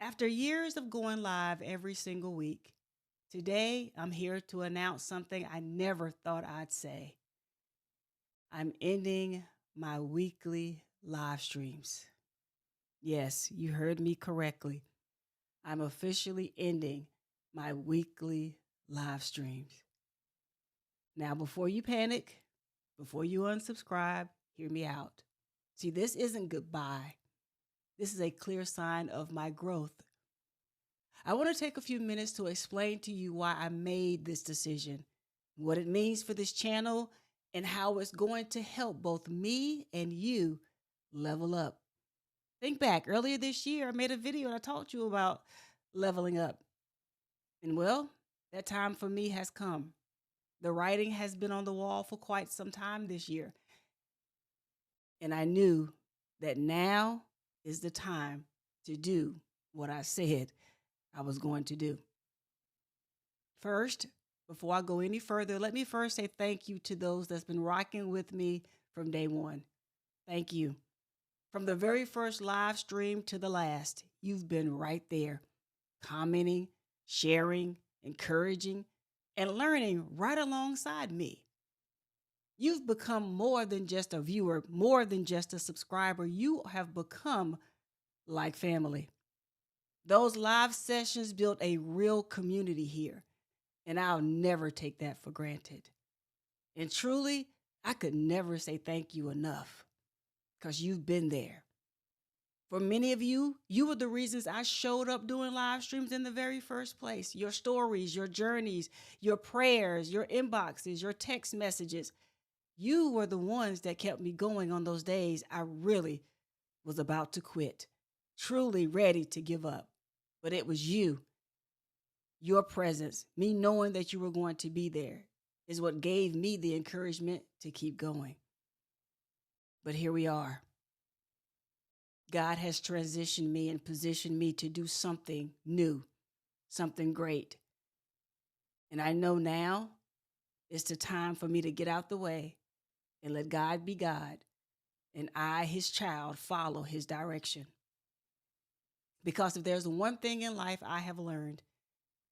After years of going live every single week, today I'm here to announce something I never thought I'd say. I'm ending my weekly live streams. Yes, you heard me correctly. I'm officially ending my weekly live streams. Now, before you panic, before you unsubscribe, hear me out. See, this isn't goodbye. This is a clear sign of my growth. I want to take a few minutes to explain to you why I made this decision, what it means for this channel, and how it's going to help both me and you level up. Think back, earlier this year, I made a video and I talked to you about leveling up. And well, that time for me has come. The writing has been on the wall for quite some time this year. And I knew that now is the time to do what I said I was going to do. First, before I go any further, let me first say thank you to those that's been rocking with me from day one. Thank you. From the very first live stream to the last, you've been right there, commenting, sharing, encouraging, and learning right alongside me. You've become more than just a viewer, more than just a subscriber. You have become like family. Those live sessions built a real community here, and I'll never take that for granted. And truly, I could never say thank you enough because you've been there. For many of you, you were the reasons I showed up doing live streams in the very first place. Your stories, your journeys, your prayers, your inboxes, your text messages. You were the ones that kept me going on those days I really was about to quit, truly ready to give up. But it was you, your presence, me knowing that you were going to be there is what gave me the encouragement to keep going. But here we are. God has transitioned me and positioned me to do something new, something great. And I know now it's the time for me to get out the way and let God be God and I, his child, follow his direction. Because if there's one thing in life I have learned,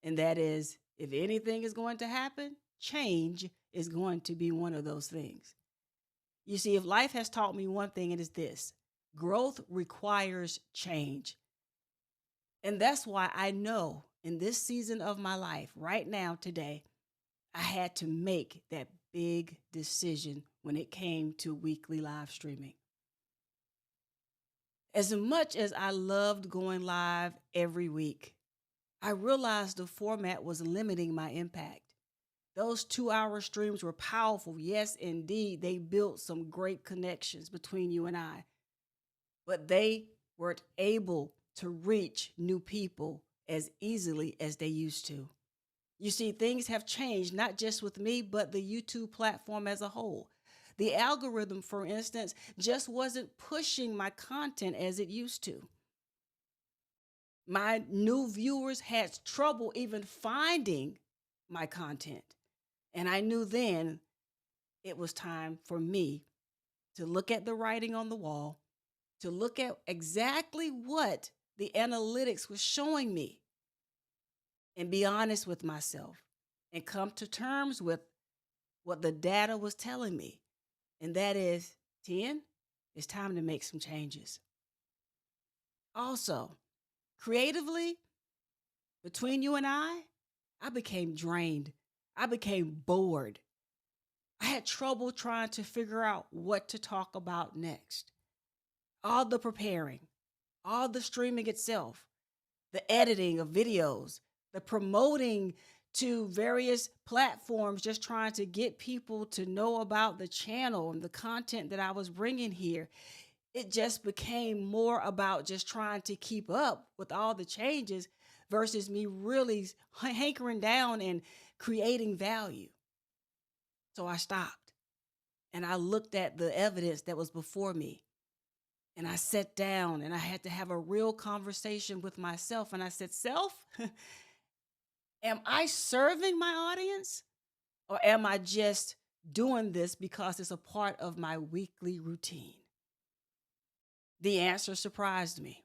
and that is if anything is going to happen, change is going to be one of those things. You see, if life has taught me one thing, it is this: growth requires change. And that's why I know in this season of my life, right now, today, I had to make that big decision when it came to weekly live streaming. As much as I loved going live every week, I realized the format was limiting my impact. Those 2-hour streams were powerful. Yes, indeed, they built some great connections between you and I, but they weren't able to reach new people as easily as they used to. You see, things have changed, not just with me, but the YouTube platform as a whole. The algorithm, for instance, just wasn't pushing my content as it used to. My new viewers had trouble even finding my content. And I knew then it was time for me to look at the writing on the wall, to look at exactly what the analytics was showing me, and be honest with myself and come to terms with what the data was telling me. And that is, 10, it's time to make some changes. Also, creatively, between you and I became drained. I became bored. I had trouble trying to figure out what to talk about next. All the preparing, all the streaming itself, the editing of videos, the promoting to various platforms, just trying to get people to know about the channel and the content that I was bringing here. It just became more about just trying to keep up with all the changes versus me really hankering down and creating value. So I stopped and I looked at the evidence that was before me. And I sat down and I had to have a real conversation with myself. And I said, Self, am I serving my audience? Or am I just doing this because it's a part of my weekly routine? The answer surprised me.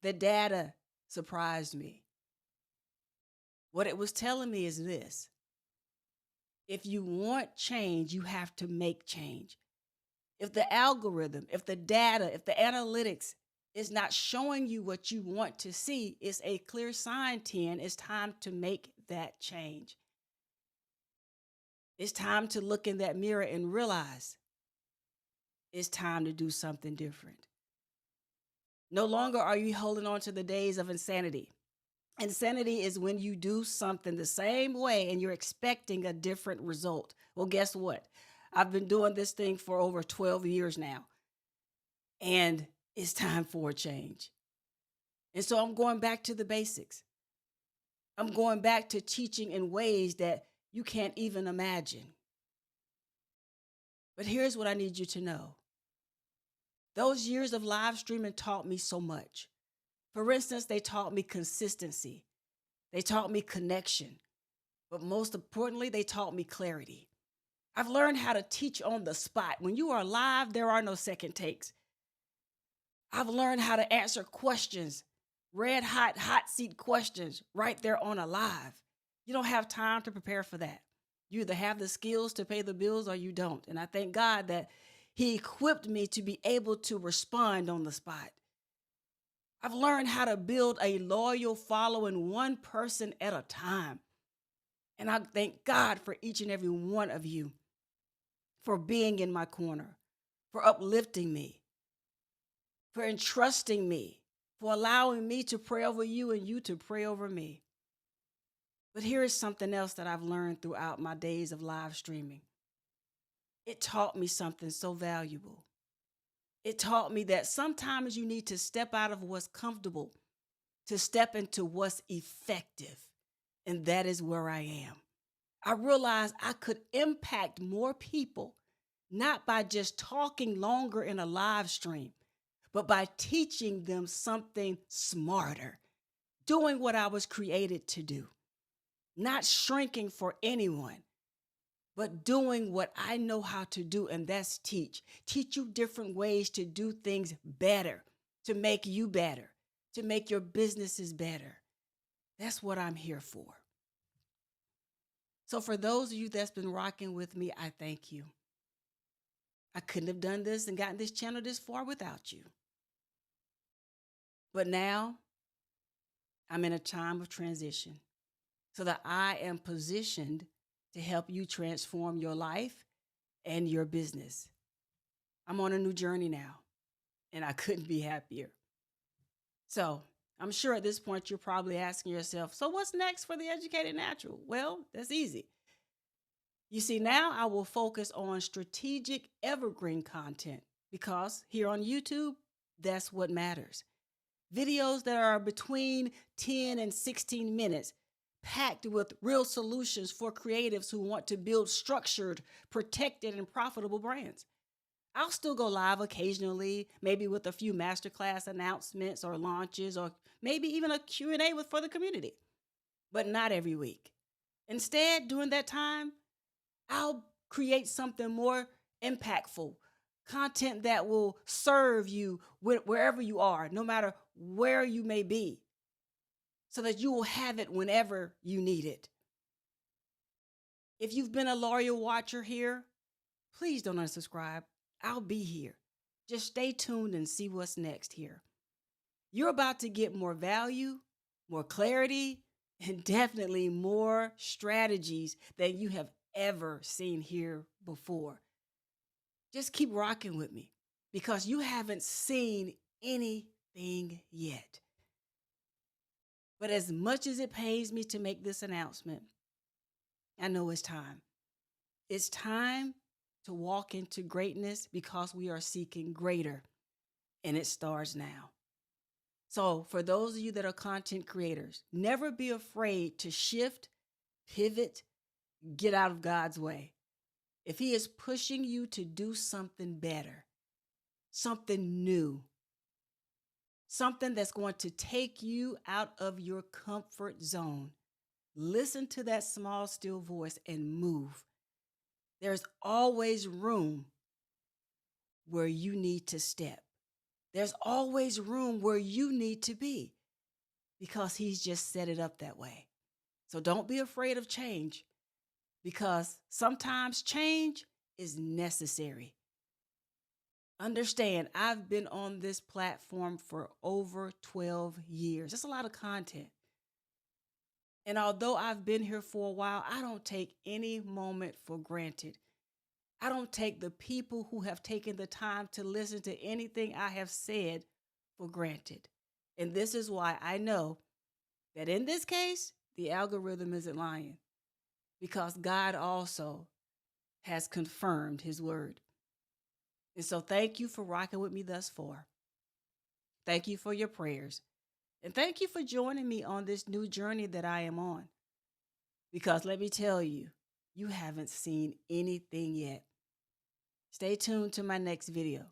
The data surprised me. What it was telling me is this: if you want change, you have to make change. If the algorithm, if the data, if the analytics is not showing you what you want to see, it's a clear sign, 10. It's time to make that change. It's time to look in that mirror and realize it's time to do something different. No longer are you holding on to the days of insanity. Insanity is when you do something the same way and you're expecting a different result. Well, guess what? I've been doing this thing for over 12 years now, and it's time for a change. And so I'm going back to the basics. I'm going back to teaching in ways that you can't even imagine. But here's what I need you to know. Those years of live streaming taught me so much. For instance, they taught me consistency. They taught me connection. But most importantly, they taught me clarity. I've learned how to teach on the spot. When you are live, there are no second takes. I've learned how to answer questions, red hot, hot seat questions right there on a live. You don't have time to prepare for that. You either have the skills to pay the bills or you don't. And I thank God that He equipped me to be able to respond on the spot. I've learned how to build a loyal following, one person at a time. And I thank God for each and every one of you for being in my corner, for uplifting me, for entrusting me, for allowing me to pray over you and you to pray over me. But here is something else that I've learned throughout my days of live streaming. It taught me something so valuable. It taught me that sometimes you need to step out of what's comfortable to step into what's effective. And that is where I am. I realized I could impact more people, not by just talking longer in a live stream, but by teaching them something smarter, doing what I was created to do, not shrinking for anyone, but doing what I know how to do, and that's teach. Teach you different ways to do things better, to make you better, to make your businesses better. That's what I'm here for. So for those of you that's been rocking with me, I thank you. I couldn't have done this and gotten this channel this far without you. But now I'm in a time of transition so that I am positioned to help you transform your life and your business. I'm on a new journey now, and I couldn't be happier. So I'm sure at this point you're probably asking yourself, so what's next for the Educated Natural? Well, that's easy. You see, now I will focus on strategic evergreen content because here on YouTube, that's what matters. Videos that are between 10 and 16 minutes, packed with real solutions for creatives who want to build structured, protected, and profitable brands. I'll still go live occasionally, maybe with a few masterclass announcements or launches, or maybe even a Q&A for the community, but not every week. Instead, during that time, I'll create something more impactful, content that will serve you wherever you are, no matter where you may be, so that you will have it whenever you need it. If you've been a loyal watcher here, please don't unsubscribe. I'll be here. Just stay tuned and see what's next here. You're about to get more value, more clarity, and definitely more strategies than you have ever seen here before. Just keep rocking with me because you haven't seen anything yet. But as much as it pains me to make this announcement, I know it's time. It's time to walk into greatness because we are seeking greater, and it starts now. So for those of you that are content creators, never be afraid to shift, pivot, get out of God's way. If He is pushing you to do something better, something new, something that's going to take you out of your comfort zone, listen to that small, still voice and move. There's always room where you need to step. There's always room where you need to be. because he's just set it up that way. So don't be afraid of change, because sometimes change is necessary. Understand, I've been on this platform for over 12 years. That's a lot of content. And although I've been here for a while, I don't take any moment for granted. I don't take the people who have taken the time to listen to anything I have said for granted. And this is why I know that in this case, the algorithm isn't lying, because God also has confirmed his word. And so thank you for rocking with me thus far. Thank you for your prayers. And thank you for joining me on this new journey that I am on. Because let me tell you, you haven't seen anything yet. Stay tuned to my next video,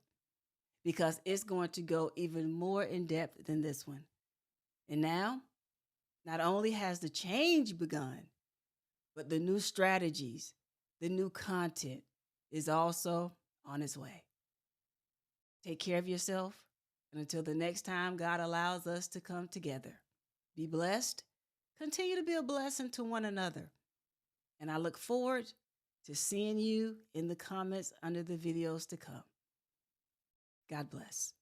because it's going to go even more in depth than this one. And now, not only has the change begun, but the new strategies, the new content is also on its way. Take care of yourself. And until the next time God allows us to come together, be blessed. Continue to be a blessing to one another. And I look forward to seeing you in the comments under the videos to come. God bless.